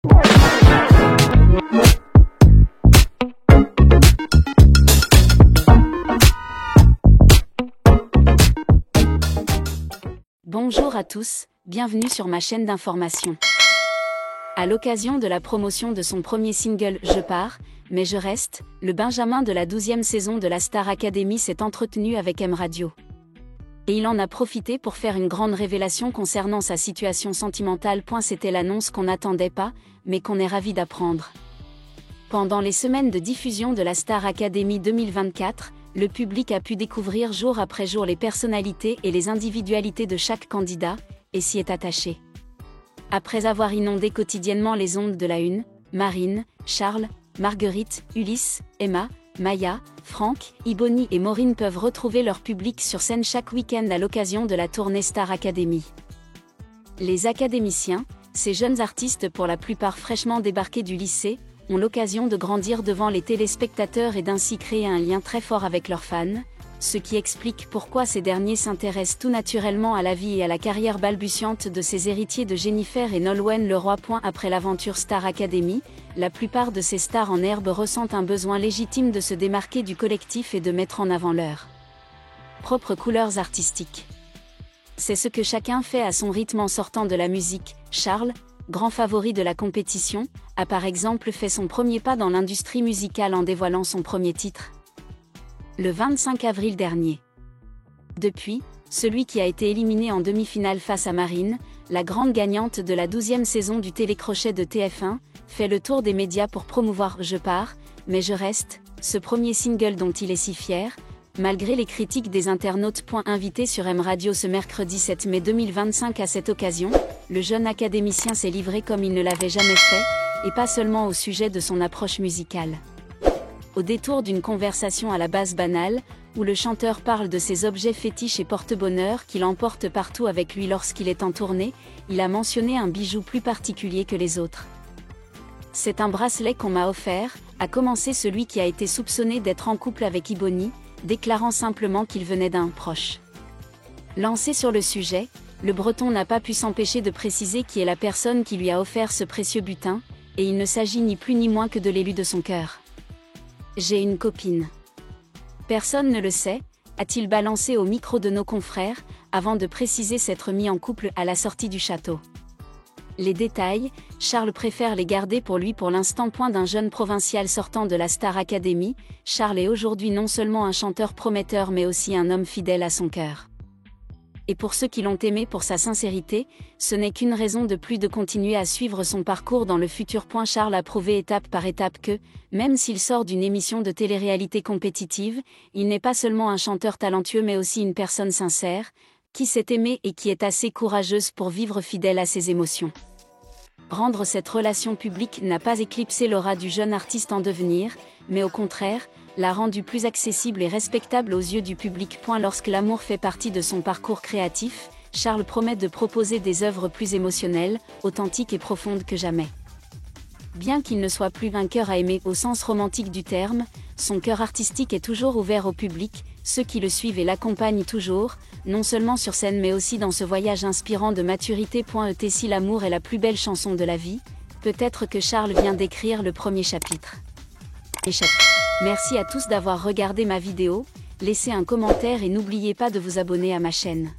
Bonjour à tous, bienvenue sur ma chaîne d'information. À l'occasion de la promotion de son premier single « Je pars, mais je reste », le Benjamin de la 12e saison de la Star Academy s'est entretenu avec M Radio. Et il en a profité pour faire une grande révélation concernant sa situation sentimentale. C'était l'annonce qu'on n'attendait pas, mais qu'on est ravi d'apprendre. Pendant les semaines de diffusion de la Star Academy 2024, le public a pu découvrir jour après jour les personnalités et les individualités de chaque candidat, et s'y est attaché. Après avoir inondé quotidiennement les ondes de la Une, Marine, Charles, Marguerite, Ulysse, Emma, Maya, Franck, Iboni et Maureen peuvent retrouver leur public sur scène chaque week-end à l'occasion de la tournée Star Academy. Les académiciens, ces jeunes artistes pour la plupart fraîchement débarqués du lycée, ont l'occasion de grandir devant les téléspectateurs et d'ainsi créer un lien très fort avec leurs fans, ce qui explique pourquoi ces derniers s'intéressent tout naturellement à la vie et à la carrière balbutiante de ces héritiers de Jennifer et Nolwenn Leroy. Après l'aventure Star Academy, la plupart de ces stars en herbe ressentent un besoin légitime de se démarquer du collectif et de mettre en avant leurs propres couleurs artistiques. C'est ce que chacun fait à son rythme en sortant de la musique. Charles, grand favori de la compétition, a par exemple fait son premier pas dans l'industrie musicale en dévoilant son premier titre le 25 avril dernier. Depuis, celui qui a été éliminé en demi-finale face à Marine, la grande gagnante de la 12e saison du télécrochet de TF1, fait le tour des médias pour promouvoir « Je pars, mais je reste », ce premier single dont il est si fier, malgré les critiques des internautes. Invité sur M Radio ce mercredi 7 mai 2025 à cette occasion, le jeune académicien s'est livré comme il ne l'avait jamais fait, et pas seulement au sujet de son approche musicale. Au détour d'une conversation à la base banale, où le chanteur parle de ses objets fétiches et porte-bonheur qu'il emporte partout avec lui lorsqu'il est en tournée, il a mentionné un bijou plus particulier que les autres. « C'est un bracelet qu'on m'a offert », a commencé celui qui a été soupçonné d'être en couple avec Iboni, déclarant simplement qu'il venait d'un proche. Lancé sur le sujet, le Breton n'a pas pu s'empêcher de préciser qui est la personne qui lui a offert ce précieux butin, et il ne s'agit ni plus ni moins que de l'élu de son cœur. « J'ai une copine. Personne ne le sait », a-t-il balancé au micro de nos confrères, avant de préciser s'être mis en couple à la sortie du château. Les détails, Charles préfère les garder pour lui pour l'instant. D'un jeune provincial sortant de la Star Academy, Charles est aujourd'hui non seulement un chanteur prometteur mais aussi un homme fidèle à son cœur. Et pour ceux qui l'ont aimé pour sa sincérité, ce n'est qu'une raison de plus de continuer à suivre son parcours dans le futur. Charles a prouvé étape par étape que, même s'il sort d'une émission de télé-réalité compétitive, il n'est pas seulement un chanteur talentueux mais aussi une personne sincère, qui s'est aimée et qui est assez courageuse pour vivre fidèle à ses émotions. Rendre cette relation publique n'a pas éclipsé l'aura du jeune artiste en devenir, mais au contraire, l'a rendu plus accessible et respectable aux yeux du public. Lorsque l'amour fait partie de son parcours créatif, Charles promet de proposer des œuvres plus émotionnelles, authentiques et profondes que jamais. Bien qu'il ne soit plus un cœur à aimer au sens romantique du terme, son cœur artistique est toujours ouvert au public, ceux qui le suivent et l'accompagnent toujours, non seulement sur scène mais aussi dans ce voyage inspirant de maturité. Si l'amour est la plus belle chanson de la vie, peut-être que Charles vient d'écrire le premier chapitre. Merci à tous d'avoir regardé ma vidéo, laissez un commentaire et n'oubliez pas de vous abonner à ma chaîne.